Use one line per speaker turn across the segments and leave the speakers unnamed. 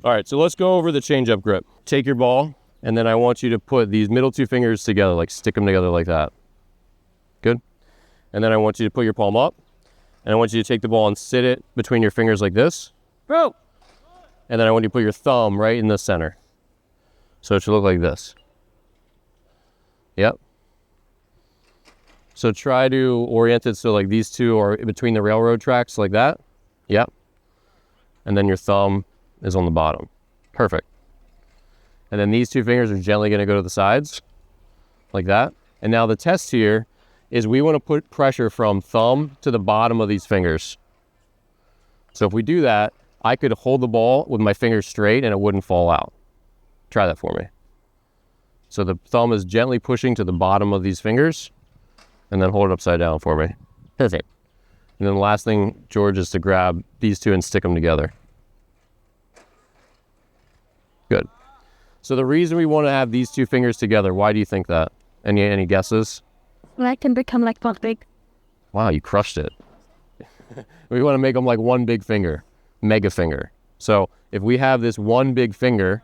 All right, so let's go over the changeup grip. Take your ball, and then I want you to put these middle two fingers together, like stick them together like that. Good? And then I want you to put your palm up, and I want you to take the ball and sit it between your fingers like this. Bro! And then I want you to put your thumb right in the center. So it should look like this. Yep. So try to orient it so like these two are between the railroad tracks like that. Yep. And then your thumb is on the bottom. Perfect. And then these two fingers are gently going to go to the sides like that. And now the test here is we want to put pressure from thumb to the bottom of these fingers. So if we do that, I could hold the ball with my fingers straight and it wouldn't fall out. Try that for me. So the thumb is gently pushing to the bottom of these fingers and then hold it upside down for me. Perfect. And then the last thing, George, is to grab these two and stick them together. Good. So the reason we want to have these two fingers together, why do you think that? Any guesses?
Well, I can become like one big.
Wow, you crushed it. We want to make them like one big finger, mega finger. So if we have this one big finger,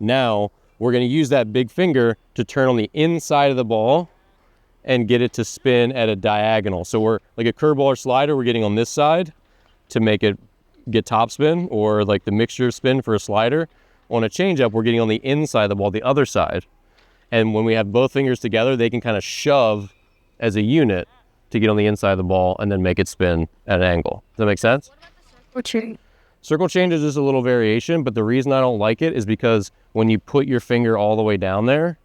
now we're going to use that big finger to turn on the inside of the ball and get it to spin at a diagonal. So we're like a curveball or slider, we're getting on this side to make it get top spin, or like the mixture spin for a slider. On a changeup, we're getting on the inside of the ball, the other side. And when we have both fingers together, they can kind of shove as a unit to get on the inside of the ball and then make it spin at an angle. Does that make sense? Circle change is just a little variation, but the reason I don't like it is because when you put your finger all the way down there,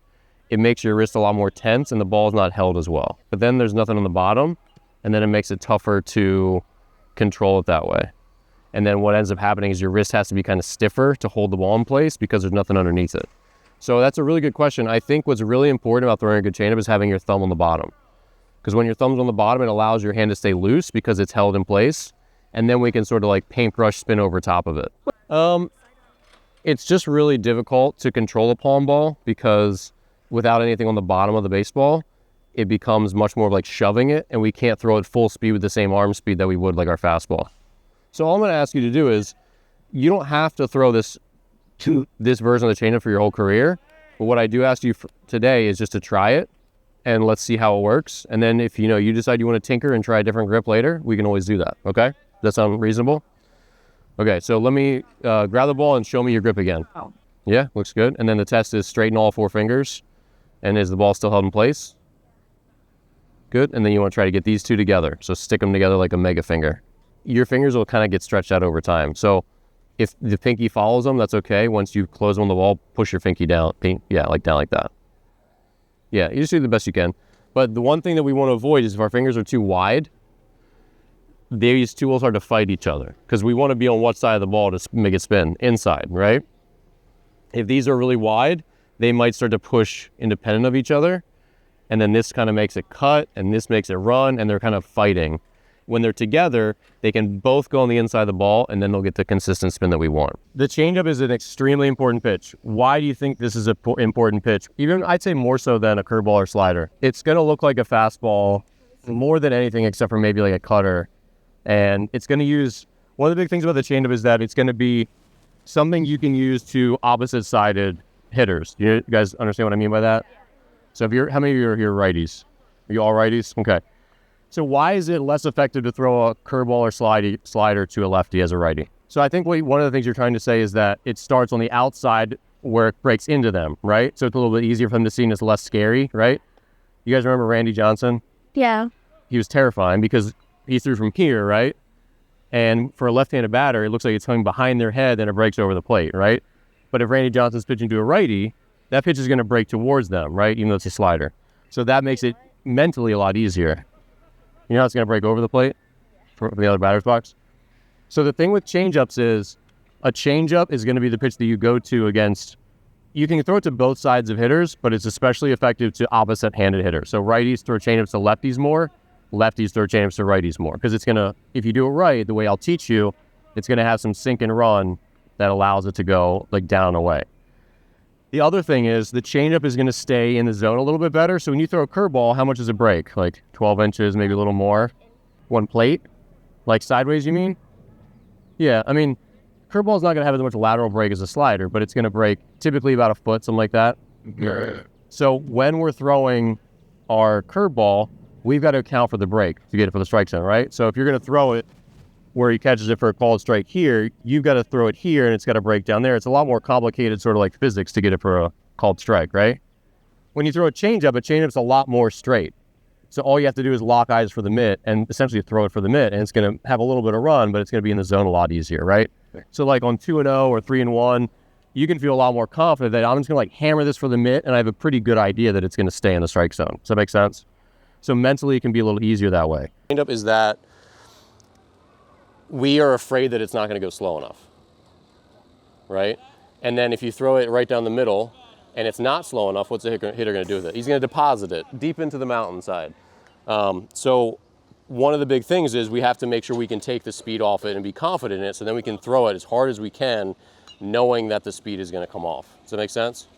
it makes your wrist a lot more tense and the ball is not held as well. But then there's nothing on the bottom, and then it makes it tougher to control it that way. And then what ends up happening is your wrist has to be kind of stiffer to hold the ball in place because there's nothing underneath it. So that's a really good question. I think what's really important about throwing a good changeup is having your thumb on the bottom. Because when your thumb's on the bottom, it allows your hand to stay loose because it's held in place. And then we can sort of like paintbrush spin over top of it. It's just really difficult to control a palm ball because without anything on the bottom of the baseball, it becomes much more like shoving it, and we can't throw it full speed with the same arm speed that we would like our fastball. So all I'm going to ask you to do is, you don't have to throw this version of the changeup for your whole career. But what I do ask you today is just to try it, and let's see how it works. And then if you decide you want to tinker and try a different grip later, we can always do that. Okay? Does that sound reasonable? Okay, so let me grab the ball and show me your grip again. Yeah, looks good. And then the test is straighten all four fingers. And is the ball still held in place? Good. And then you want to try to get these two together. So stick them together like a mega finger. Your fingers will kind of get stretched out over time. So if the pinky follows them, that's okay. Once you close them on the ball, push your pinky down. Yeah, like down like that. Yeah, you just do the best you can. But the one thing that we want to avoid is if our fingers are too wide, these two will start to fight each other because we want to be on what side of the ball to make it spin, inside, right? If these are really wide, they might start to push independent of each other. And then this kind of makes it cut and this makes it run, and they're kind of fighting. When they're together, they can both go on the inside of the ball, and then they'll get the consistent spin that we want. The changeup is an extremely important pitch. Why do you think this is an important pitch? Even I'd say more so than a curveball or slider. It's going to look like a fastball more than anything, except for maybe like a cutter. And it's going to use, one of the big things about the changeup is that it's going to be something you can use to opposite-sided hitters. You guys understand what I mean by that? So how many of you are here righties? Are you all righties? Okay. So why is it less effective to throw a curveball or slider to a lefty as a righty? So I think one of the things you're trying to say is that it starts on the outside where it breaks into them, right? So it's a little bit easier for them to see and it's less scary, right? You guys remember Randy Johnson?
Yeah.
He was terrifying because he threw from here, right? And for a left-handed batter, it looks like it's coming behind their head and it breaks over the plate, right? But if Randy Johnson's pitching to a righty, that pitch is going to break towards them, right? Even though it's a slider. So that makes it mentally a lot easier. You know how it's going to break over the plate from the other batter's box? So the thing with changeups is a changeup is going to be the pitch that you go to against. You can throw it to both sides of hitters, but it's especially effective to opposite-handed hitters. So righties throw changeups to lefties more, lefties throw changeups to righties more. Because it's going to, if you do it right, the way I'll teach you, it's going to have some sink and run that allows it to go like down and away. The other thing is the changeup is going to stay in the zone a little bit better. So when you throw a curveball, how much does it break? Like 12 inches, maybe a little more. One plate? Like sideways, you mean? Yeah, I mean, curveball is not going to have as much lateral break as a slider, but it's going to break typically about a foot, something like that. So when we're throwing our curveball, we've got to account for the break to get it for the strike zone, right? So if you're going to throw it where he catches it for a called strike here, you've got to throw it here and it's got to break down there. It's a lot more complicated, sort of like physics, to get it for a called strike, right? When you throw a changeup's a lot more straight. So all you have to do is lock eyes for the mitt and essentially throw it for the mitt, and it's going to have a little bit of run, but it's going to be in the zone a lot easier, right? So like on 2-0 or 3-1, you can feel a lot more confident that I'm just going to like hammer this for the mitt, and I have a pretty good idea that it's going to stay in the strike zone. Does that make sense? So mentally, it can be a little easier that way. Changeup is that we are afraid that it's not going to go slow enough, right? And then if you throw it right down the middle and it's not slow enough, what's the hitter going to do with it? He's going to deposit it deep into the mountainside. So one of the big things is we have to make sure we can take the speed off it and be confident in it, so then we can throw it as hard as we can, knowing that the speed is going to come off. Does that make sense?